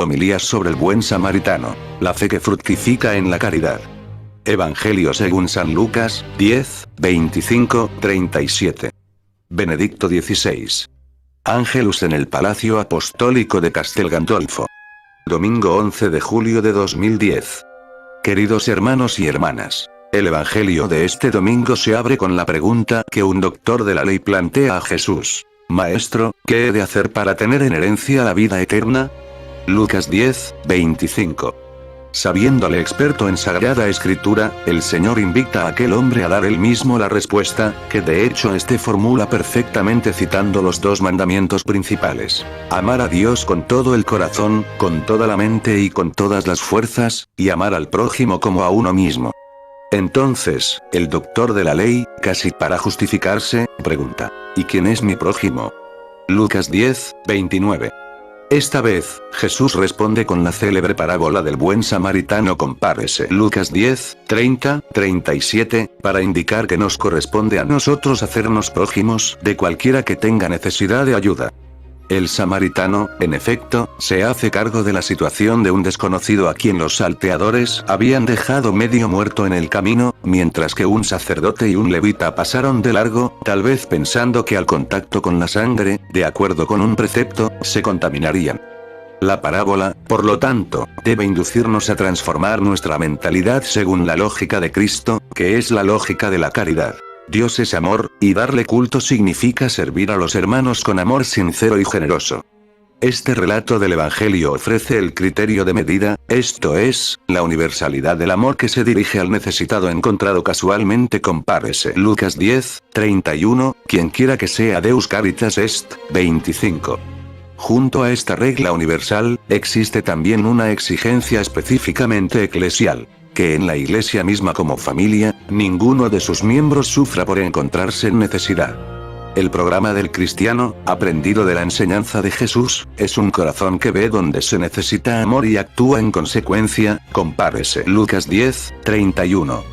Homilías sobre el buen samaritano. La fe que fructifica en la caridad. Evangelio según San Lucas, 10, 25, 37. Benedicto XVI. Ángelus en el Palacio Apostólico de Castel Gandolfo. Domingo 11 de julio de 2010. Queridos hermanos y hermanas, el Evangelio de este domingo se abre con la pregunta que un doctor de la ley plantea a Jesús. Maestro, ¿qué he de hacer para tener en herencia la vida eterna? Lucas 10, 25. Sabiéndole experto en Sagrada Escritura, el Señor invita a aquel hombre a dar él mismo la respuesta, que de hecho este formula perfectamente citando los dos mandamientos principales. Amar a Dios con todo el corazón, con toda la mente y con todas las fuerzas, y amar al prójimo como a uno mismo. Entonces, el doctor de la ley, casi para justificarse, pregunta, ¿y quién es mi prójimo? Lucas 10, 29. Esta vez, Jesús responde con la célebre parábola del buen samaritano. Compárese Lucas 10, 30, 37, para indicar que nos corresponde a nosotros hacernos prójimos de cualquiera que tenga necesidad de ayuda. El samaritano, en efecto, se hace cargo de la situación de un desconocido a quien los salteadores habían dejado medio muerto en el camino, mientras que un sacerdote y un levita pasaron de largo, tal vez pensando que al contacto con la sangre, de acuerdo con un precepto, se contaminarían. La parábola, por lo tanto, debe inducirnos a transformar nuestra mentalidad según la lógica de Cristo, que es la lógica de la caridad. Dios es amor, y darle culto significa servir a los hermanos con amor sincero y generoso. Este relato del Evangelio ofrece el criterio de medida, esto es, la universalidad del amor que se dirige al necesitado encontrado casualmente. Compárese Lucas 10, 31, quienquiera que sea Deus caritas est, 25. Junto a esta regla universal, existe también una exigencia específicamente eclesial. Que en la Iglesia misma como familia, ninguno de sus miembros sufra por encontrarse en necesidad. El programa del cristiano, aprendido de la enseñanza de Jesús, es un corazón que ve donde se necesita amor y actúa en consecuencia. Compárese Lucas 10, 31.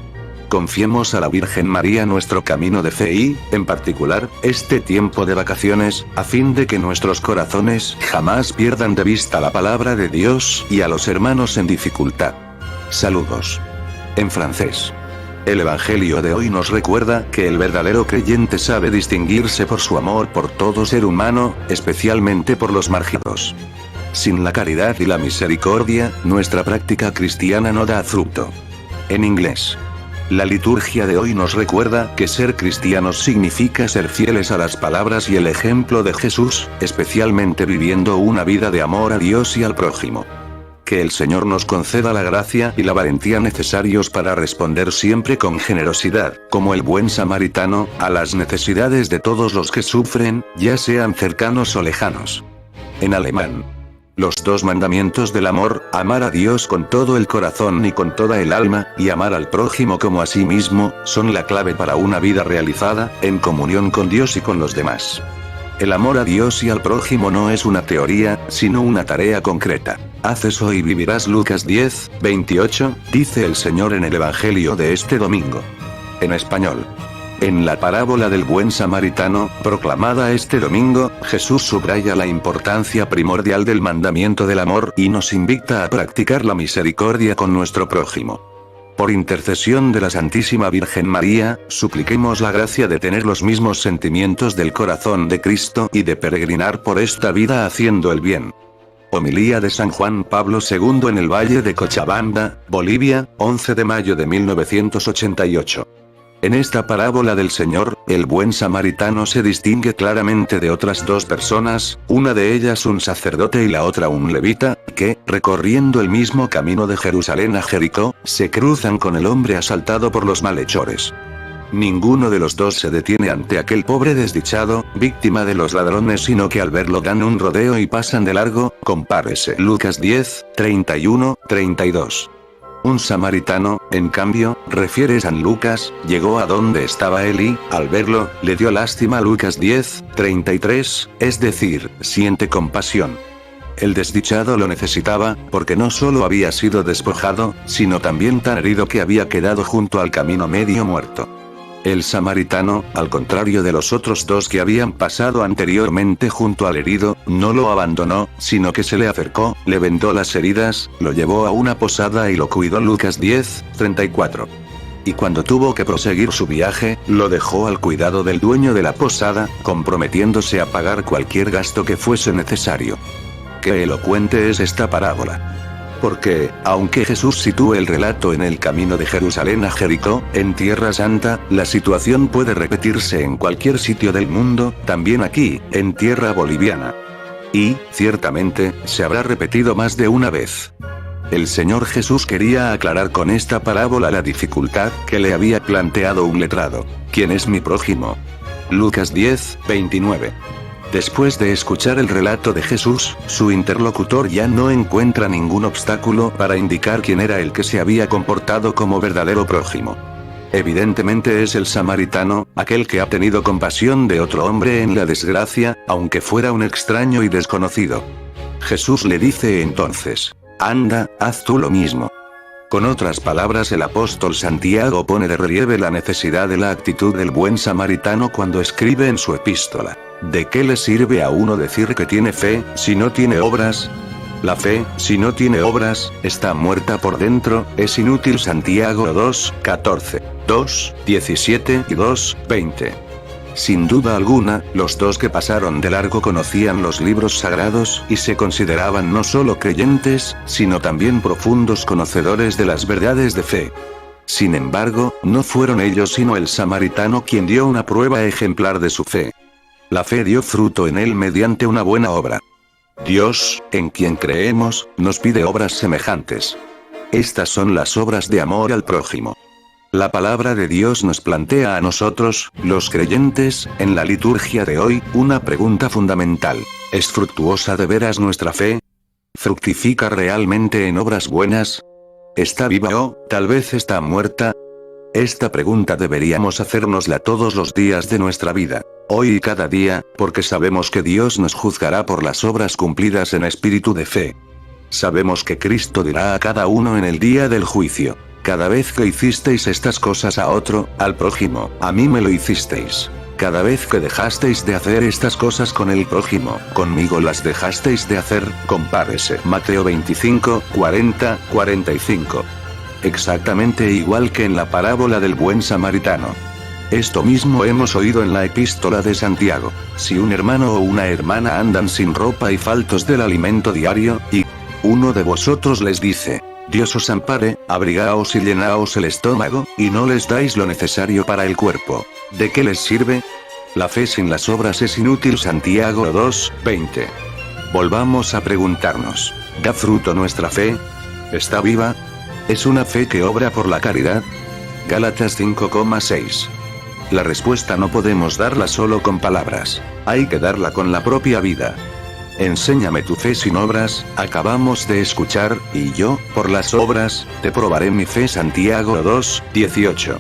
Confiemos a la Virgen María nuestro camino de fe y, en particular, este tiempo de vacaciones, a fin de que nuestros corazones jamás pierdan de vista la palabra de Dios y a los hermanos en dificultad. Saludos. En francés. El Evangelio de hoy nos recuerda que el verdadero creyente sabe distinguirse por su amor por todo ser humano, especialmente por los marginados. Sin la caridad y la misericordia, nuestra práctica cristiana no da fruto. En inglés. La liturgia de hoy nos recuerda que ser cristianos significa ser fieles a las palabras y el ejemplo de Jesús, especialmente viviendo una vida de amor a Dios y al prójimo. Que el Señor nos conceda la gracia y la valentía necesarios para responder siempre con generosidad, como el buen samaritano, a las necesidades de todos los que sufren, ya sean cercanos o lejanos. En alemán. Los dos mandamientos del amor, amar a Dios con todo el corazón y con toda el alma, y amar al prójimo como a sí mismo, son la clave para una vida realizada, en comunión con Dios y con los demás. El amor a Dios y al prójimo no es una teoría, sino una tarea concreta. Haz eso y vivirás. Lucas 10, 28, dice el Señor en el Evangelio de este domingo. En español. En la parábola del buen samaritano, proclamada este domingo, Jesús subraya la importancia primordial del mandamiento del amor y nos invita a practicar la misericordia con nuestro prójimo. Por intercesión de la Santísima Virgen María, supliquemos la gracia de tener los mismos sentimientos del corazón de Cristo y de peregrinar por esta vida haciendo el bien. Homilía de San Juan Pablo II en el Valle de Cochabamba, Bolivia, 11 de mayo de 1988. En esta parábola del Señor, el buen samaritano se distingue claramente de otras dos personas, una de ellas un sacerdote y la otra un levita, que, recorriendo el mismo camino de Jerusalén a Jericó, se cruzan con el hombre asaltado por los malhechores. Ninguno de los dos se detiene ante aquel pobre desdichado, víctima de los ladrones, sino que al verlo dan un rodeo y pasan de largo. Compárese Lucas 10, 31, 32. Un samaritano, en cambio, refiere San Lucas, llegó a donde estaba él y, al verlo, le dio lástima. Lucas 10, 33, es decir, siente compasión. El desdichado lo necesitaba, porque no solo había sido despojado, sino también tan herido que había quedado junto al camino medio muerto. El samaritano, al contrario de los otros dos que habían pasado anteriormente junto al herido, no lo abandonó, sino que se le acercó, le vendó las heridas, lo llevó a una posada y lo cuidó. Lucas 10:34. Y cuando tuvo que proseguir su viaje, lo dejó al cuidado del dueño de la posada, comprometiéndose a pagar cualquier gasto que fuese necesario. Qué elocuente es esta parábola. Porque, aunque Jesús sitúe el relato en el camino de Jerusalén a Jericó, en Tierra Santa, la situación puede repetirse en cualquier sitio del mundo, también aquí, en tierra boliviana. Y, ciertamente, se habrá repetido más de una vez. El Señor Jesús quería aclarar con esta parábola la dificultad que le había planteado un letrado. ¿Quién es mi prójimo? Lucas 10:29. Después de escuchar el relato de Jesús, su interlocutor ya no encuentra ningún obstáculo para indicar quién era el que se había comportado como verdadero prójimo. Evidentemente es el samaritano, aquel que ha tenido compasión de otro hombre en la desgracia, aunque fuera un extraño y desconocido. Jesús le dice entonces: anda, haz tú lo mismo. Con otras palabras, el apóstol Santiago pone de relieve la necesidad de la actitud del buen samaritano cuando escribe en su epístola: ¿de qué le sirve a uno decir que tiene fe, si no tiene obras? La fe, si no tiene obras, está muerta por dentro, es inútil. Santiago 2:14, 2:17 y 2:20. Sin duda alguna, los dos que pasaron de largo conocían los libros sagrados y se consideraban no solo creyentes, sino también profundos conocedores de las verdades de fe. Sin embargo, no fueron ellos sino el samaritano quien dio una prueba ejemplar de su fe. La fe dio fruto en él mediante una buena obra. Dios, en quien creemos, nos pide obras semejantes. Estas son las obras de amor al prójimo. La palabra de Dios nos plantea a nosotros, los creyentes, en la liturgia de hoy, una pregunta fundamental. ¿Es fructuosa de veras nuestra fe? ¿Fructifica realmente en obras buenas? ¿Está viva o, tal vez está muerta? Esta pregunta deberíamos hacérnosla todos los días de nuestra vida, hoy y cada día, porque sabemos que Dios nos juzgará por las obras cumplidas en espíritu de fe. Sabemos que Cristo dirá a cada uno en el día del juicio: cada vez que hicisteis estas cosas a otro, al prójimo, a mí me lo hicisteis. Cada vez que dejasteis de hacer estas cosas con el prójimo, conmigo las dejasteis de hacer. Compárese. Mateo 25:40-45. Exactamente igual que en la parábola del buen samaritano. Esto mismo hemos oído en la epístola de Santiago: si un hermano o una hermana andan sin ropa y faltos del alimento diario, y uno de vosotros les dice: Dios os ampare, abrigaos y llenaos el estómago, y no les dais lo necesario para el cuerpo, ¿de qué les sirve? La fe sin las obras es inútil. Santiago 2:20. Volvamos a preguntarnos: ¿da fruto nuestra fe? ¿Está viva? ¿Es una fe que obra por la caridad? Gálatas 5:6. La respuesta no podemos darla solo con palabras, hay que darla con la propia vida. Enséñame tu fe sin obras, acabamos de escuchar, y yo, por las obras, te probaré mi fe. Santiago 2:18.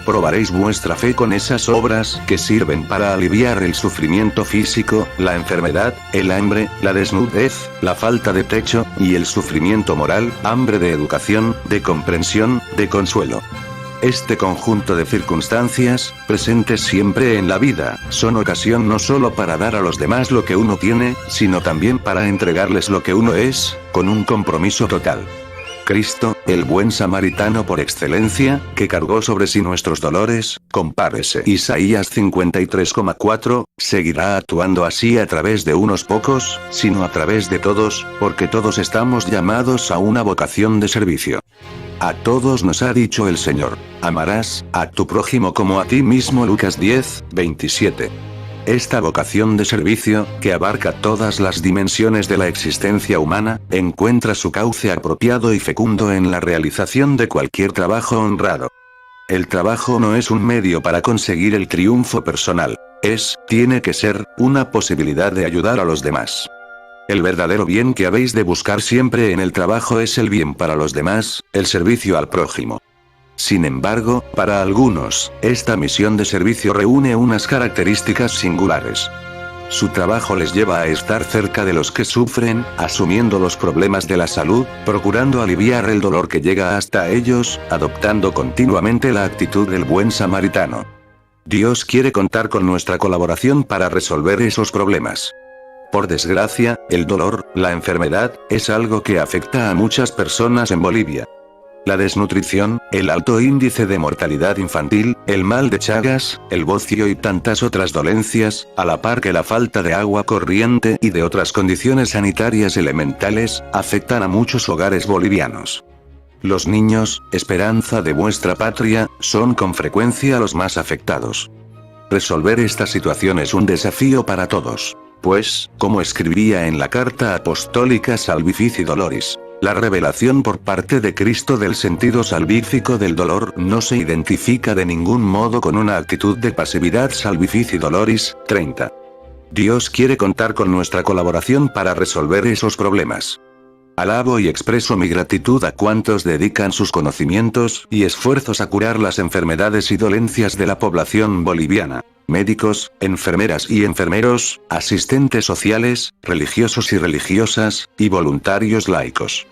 Probaréis vuestra fe con esas obras que sirven para aliviar el sufrimiento físico, la enfermedad, el hambre, la desnudez, la falta de techo, y el sufrimiento moral, hambre de educación, de comprensión, de consuelo. Este conjunto de circunstancias, presentes siempre en la vida, son ocasión no solo para dar a los demás lo que uno tiene, sino también para entregarles lo que uno es, con un compromiso total. Cristo, el buen samaritano por excelencia, que cargó sobre sí nuestros dolores, compárese. Isaías 53:4, seguirá actuando así a través de unos pocos, sino a través de todos, porque todos estamos llamados a una vocación de servicio. A todos nos ha dicho el Señor: amarás a tu prójimo como a ti mismo. Lucas 10:27. Esta vocación de servicio, que abarca todas las dimensiones de la existencia humana, encuentra su cauce apropiado y fecundo en la realización de cualquier trabajo honrado. El trabajo no es un medio para conseguir el triunfo personal, tiene que ser, una posibilidad de ayudar a los demás. El verdadero bien que habéis de buscar siempre en el trabajo es el bien para los demás, el servicio al prójimo. Sin embargo, para algunos, esta misión de servicio reúne unas características singulares. Su trabajo les lleva a estar cerca de los que sufren, asumiendo los problemas de la salud, procurando aliviar el dolor que llega hasta ellos, adoptando continuamente la actitud del buen samaritano. Dios quiere contar con nuestra colaboración para resolver esos problemas. Por desgracia, el dolor, la enfermedad, es algo que afecta a muchas personas en Bolivia. La desnutrición, el alto índice de mortalidad infantil, el mal de Chagas, el bocio y tantas otras dolencias, a la par que la falta de agua corriente y de otras condiciones sanitarias elementales, afectan a muchos hogares bolivianos. Los niños, esperanza de vuestra patria, son con frecuencia los más afectados. Resolver esta situación es un desafío para todos. Pues, como escribía en la carta apostólica Salvifici Doloris, la revelación por parte de Cristo del sentido salvífico del dolor no se identifica de ningún modo con una actitud de pasividad. Salvifici Doloris, 30. Dios quiere contar con nuestra colaboración para resolver esos problemas. Alabo y expreso mi gratitud a cuantos dedican sus conocimientos y esfuerzos a curar las enfermedades y dolencias de la población boliviana. Médicos, enfermeras y enfermeros, asistentes sociales, religiosos y religiosas, y voluntarios laicos.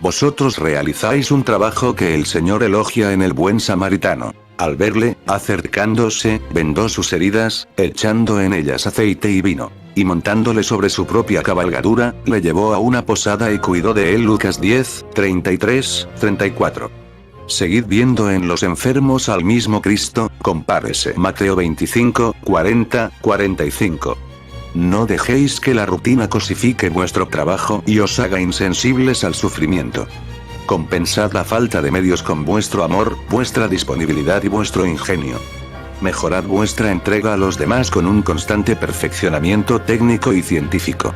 Vosotros realizáis un trabajo que el Señor elogia en el buen samaritano. Al verle, acercándose, vendó sus heridas, echando en ellas aceite y vino, y montándole sobre su propia cabalgadura, le llevó a una posada y cuidó de él. Lucas 10, 33, 34. Seguid viendo en los enfermos al mismo Cristo, compárese. Mateo 25, 40, 45. No dejéis que la rutina cosifique vuestro trabajo y os haga insensibles al sufrimiento. Compensad la falta de medios con vuestro amor, vuestra disponibilidad y vuestro ingenio. Mejorad vuestra entrega a los demás con un constante perfeccionamiento técnico y científico.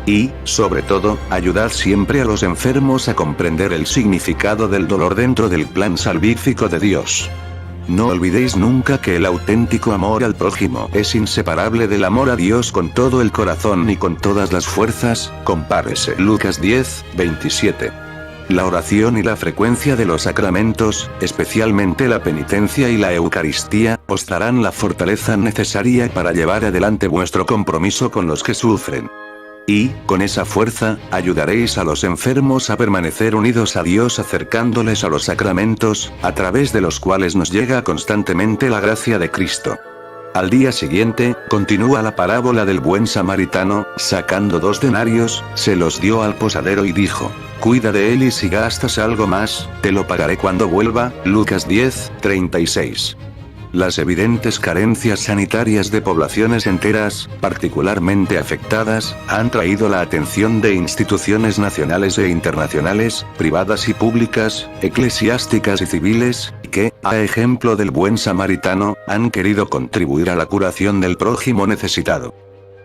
Y, sobre todo, ayudad siempre a los enfermos a comprender el significado del dolor dentro del plan salvífico de Dios. No olvidéis nunca que el auténtico amor al prójimo es inseparable del amor a Dios con todo el corazón y con todas las fuerzas. Compárese. Lucas 10, 27. La oración y la frecuencia de los sacramentos, especialmente la penitencia y la Eucaristía, os darán la fortaleza necesaria para llevar adelante vuestro compromiso con los que sufren. Y, con esa fuerza, ayudaréis a los enfermos a permanecer unidos a Dios acercándoles a los sacramentos, a través de los cuales nos llega constantemente la gracia de Cristo. Al día siguiente, continúa la parábola del buen samaritano, sacando 2 denarios, se los dio al posadero y dijo: cuida de él y si gastas algo más, te lo pagaré cuando vuelva. Lucas 10, 36. Las evidentes carencias sanitarias de poblaciones enteras, particularmente afectadas, han traído la atención de instituciones nacionales e internacionales, privadas y públicas, eclesiásticas y civiles, que, a ejemplo del buen samaritano, han querido contribuir a la curación del prójimo necesitado.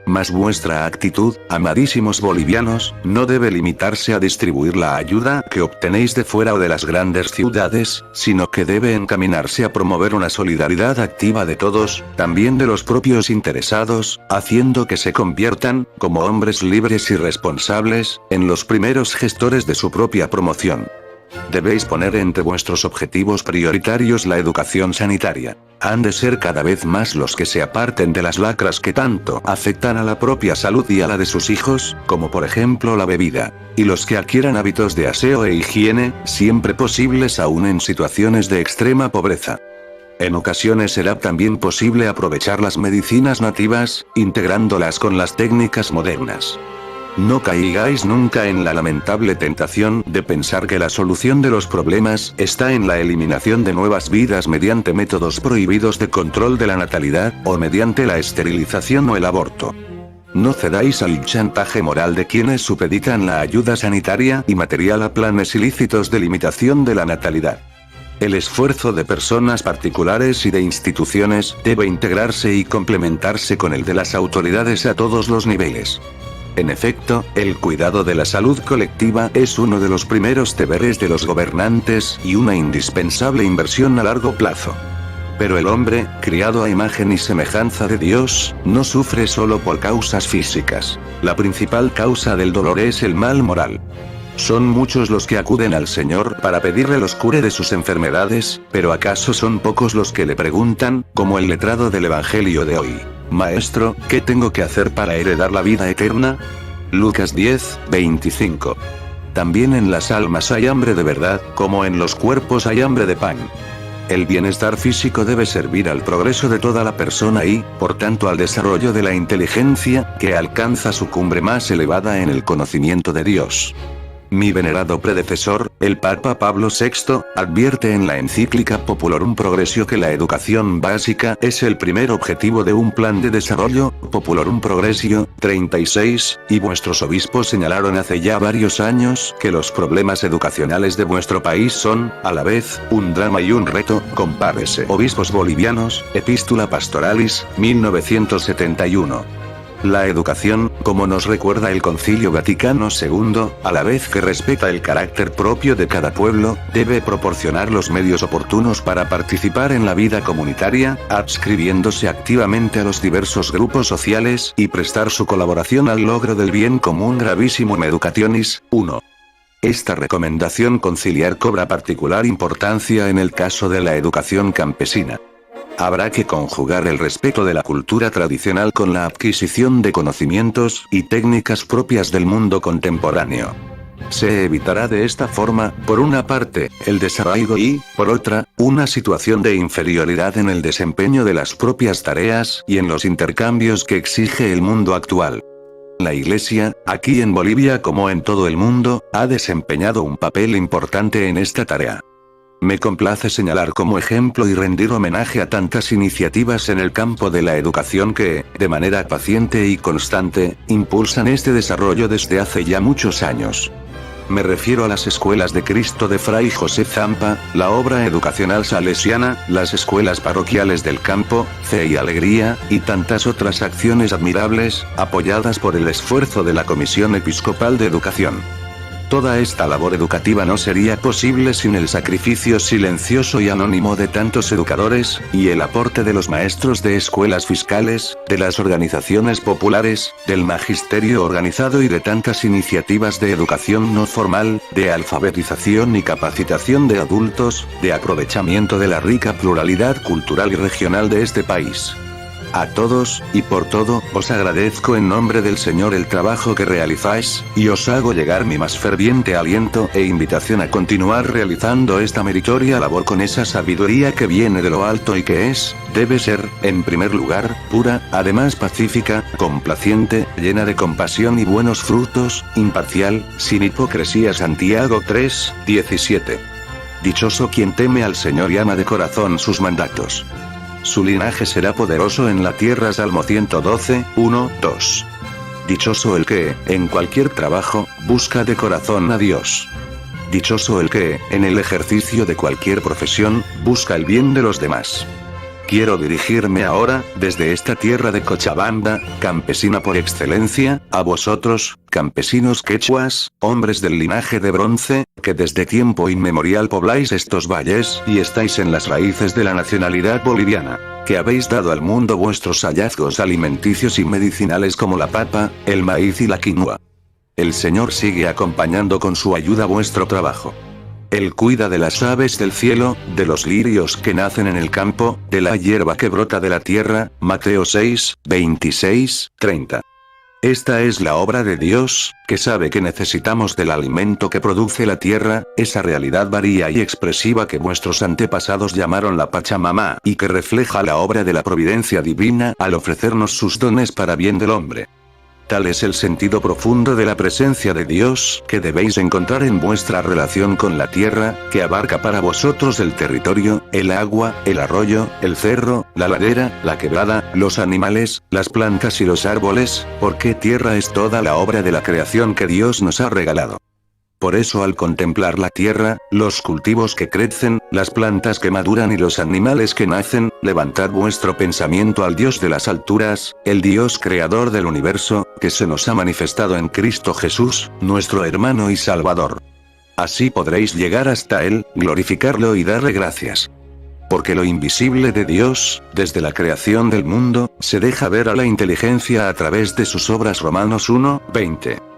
Mas vuestra actitud, amadísimos bolivianos, no debe limitarse a distribuir la ayuda que obtenéis de fuera o de las grandes ciudades, sino que debe encaminarse a promover una solidaridad activa de todos, también de los propios interesados, haciendo que se conviertan, como hombres libres y responsables, en los primeros gestores de su propia promoción. Debéis poner entre vuestros objetivos prioritarios la educación sanitaria. Han de ser cada vez más los que se aparten de las lacras que tanto afectan a la propia salud y a la de sus hijos, como por ejemplo la bebida, y los que adquieran hábitos de aseo e higiene, siempre posibles aún en situaciones de extrema pobreza. En ocasiones será también posible aprovechar las medicinas nativas, integrándolas con las técnicas modernas. No caigáis nunca en la lamentable tentación de pensar que la solución de los problemas está en la eliminación de nuevas vidas mediante métodos prohibidos de control de la natalidad, o mediante la esterilización o el aborto. No cedáis al chantaje moral de quienes supeditan la ayuda sanitaria y material a planes ilícitos de limitación de la natalidad. El esfuerzo de personas particulares y de instituciones debe integrarse y complementarse con el de las autoridades a todos los niveles. En efecto, el cuidado de la salud colectiva es uno de los primeros deberes de los gobernantes y una indispensable inversión a largo plazo. Pero el hombre, criado a imagen y semejanza de Dios, no sufre solo por causas físicas. La principal causa del dolor es el mal moral. Son muchos los que acuden al Señor para pedirle los cure de sus enfermedades, pero ¿acaso son pocos los que le preguntan, como el letrado del Evangelio de hoy: Maestro, ¿qué tengo que hacer para heredar la vida eterna? Lucas 10, 25. También en las almas hay hambre de verdad, como en los cuerpos hay hambre de pan. El bienestar físico debe servir al progreso de toda la persona y, por tanto, al desarrollo de la inteligencia, que alcanza su cumbre más elevada en el conocimiento de Dios. Mi venerado predecesor, el Papa Pablo VI, advierte en la encíclica Populorum Progressio que la educación básica es el primer objetivo de un plan de desarrollo, Populorum Progressio, 36, y vuestros obispos señalaron hace ya varios años que los problemas educacionales de vuestro país son, a la vez, un drama y un reto, compárese. Obispos Bolivianos, Epístola Pastoralis, 1971. La educación, como nos recuerda el Concilio Vaticano II, a la vez que respeta el carácter propio de cada pueblo, debe proporcionar los medios oportunos para participar en la vida comunitaria, adscribiéndose activamente a los diversos grupos sociales y prestar su colaboración al logro del bien común. Gravissimum Educationis, 1. Esta recomendación conciliar cobra particular importancia en el caso de la educación campesina. Habrá que conjugar el respeto de la cultura tradicional con la adquisición de conocimientos y técnicas propias del mundo contemporáneo. Se evitará de esta forma, por una parte, el desarraigo y, por otra, una situación de inferioridad en el desempeño de las propias tareas y en los intercambios que exige el mundo actual. La Iglesia, aquí en Bolivia como en todo el mundo, ha desempeñado un papel importante en esta tarea. Me complace señalar como ejemplo y rendir homenaje a tantas iniciativas en el campo de la educación que, de manera paciente y constante, impulsan este desarrollo desde hace ya muchos años. Me refiero a las escuelas de Cristo de Fray José Zampa, la obra educacional salesiana, las escuelas parroquiales del campo, Fe y Alegría, y tantas otras acciones admirables, apoyadas por el esfuerzo de la Comisión Episcopal de Educación. Toda esta labor educativa no sería posible sin el sacrificio silencioso y anónimo de tantos educadores, y el aporte de los maestros de escuelas fiscales, de las organizaciones populares, del magisterio organizado y de tantas iniciativas de educación no formal, de alfabetización y capacitación de adultos, de aprovechamiento de la rica pluralidad cultural y regional de este país. A todos, y por todo, os agradezco en nombre del Señor el trabajo que realizáis, y os hago llegar mi más ferviente aliento e invitación a continuar realizando esta meritoria labor con esa sabiduría que viene de lo alto y que debe ser, en primer lugar, pura, además pacífica, complaciente, llena de compasión y buenos frutos, imparcial, sin hipocresía. Santiago 3, 17. Dichoso quien teme al Señor y ama de corazón sus mandatos. Su linaje será poderoso en la tierra. Salmo 112, 1, 2. Dichoso el que, en cualquier trabajo, busca de corazón a Dios. Dichoso el que, en el ejercicio de cualquier profesión, busca el bien de los demás. Quiero dirigirme ahora, desde esta tierra de Cochabamba, campesina por excelencia, a vosotros, campesinos quechuas, hombres del linaje de bronce, que desde tiempo inmemorial pobláis estos valles y estáis en las raíces de la nacionalidad boliviana, que habéis dado al mundo vuestros hallazgos alimenticios y medicinales como la papa, el maíz y la quinoa. El Señor sigue acompañando con su ayuda vuestro trabajo. Él cuida de las aves del cielo, de los lirios que nacen en el campo, de la hierba que brota de la tierra. Mateo 6, 26, 30. Esta es la obra de Dios, que sabe que necesitamos del alimento que produce la tierra, esa realidad varía y expresiva que vuestros antepasados llamaron la Pachamama, y que refleja la obra de la providencia divina al ofrecernos sus dones para bien del hombre. Tal es el sentido profundo de la presencia de Dios que debéis encontrar en vuestra relación con la tierra, que abarca para vosotros el territorio, el agua, el arroyo, el cerro, la ladera, la quebrada, los animales, las plantas y los árboles, porque tierra es toda la obra de la creación que Dios nos ha regalado. Por eso al contemplar la tierra, los cultivos que crecen, las plantas que maduran y los animales que nacen, levantad vuestro pensamiento al Dios de las alturas, el Dios creador del universo, que se nos ha manifestado en Cristo Jesús, nuestro hermano y Salvador. Así podréis llegar hasta Él, glorificarlo y darle gracias. Porque lo invisible de Dios, desde la creación del mundo, se deja ver a la inteligencia a través de sus obras. Romanos 1, 20.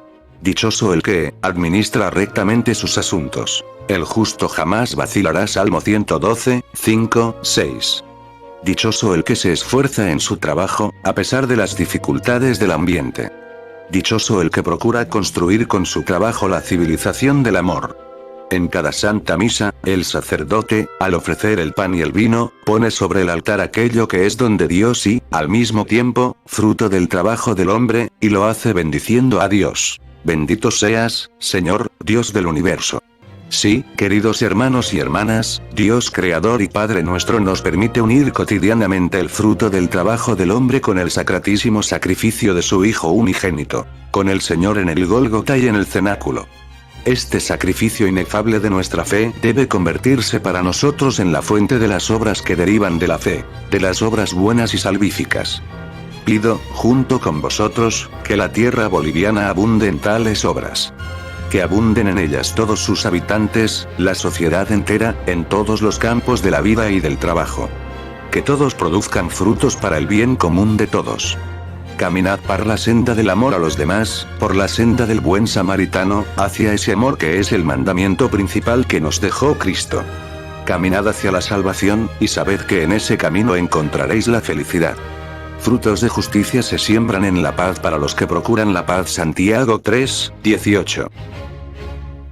Dichoso el que administra rectamente sus asuntos. El justo jamás vacilará. Salmo 112, 5, 6. Dichoso el que se esfuerza en su trabajo, a pesar de las dificultades del ambiente. Dichoso el que procura construir con su trabajo la civilización del amor. En cada santa misa, el sacerdote, al ofrecer el pan y el vino, pone sobre el altar aquello que es don de Dios y, al mismo tiempo, fruto del trabajo del hombre, y lo hace bendiciendo a Dios. Bendito seas, Señor, Dios del universo. Sí, queridos hermanos y hermanas, Dios Creador y Padre nuestro nos permite unir cotidianamente el fruto del trabajo del hombre con el sacratísimo sacrificio de su Hijo unigénito, con el Señor en el Gólgota y en el cenáculo. Este sacrificio inefable de nuestra fe debe convertirse para nosotros en la fuente de las obras que derivan de la fe, de las obras buenas y salvíficas. Pido, junto con vosotros, que la tierra boliviana abunde en tales obras. Que abunden en ellas todos sus habitantes, la sociedad entera, en todos los campos de la vida y del trabajo. Que todos produzcan frutos para el bien común de todos. Caminad por la senda del amor a los demás, por la senda del buen samaritano, hacia ese amor que es el mandamiento principal que nos dejó Cristo. Caminad hacia la salvación, y sabed que en ese camino encontraréis la felicidad. Frutos de justicia se siembran en la paz para los que procuran la paz. Santiago 3:18.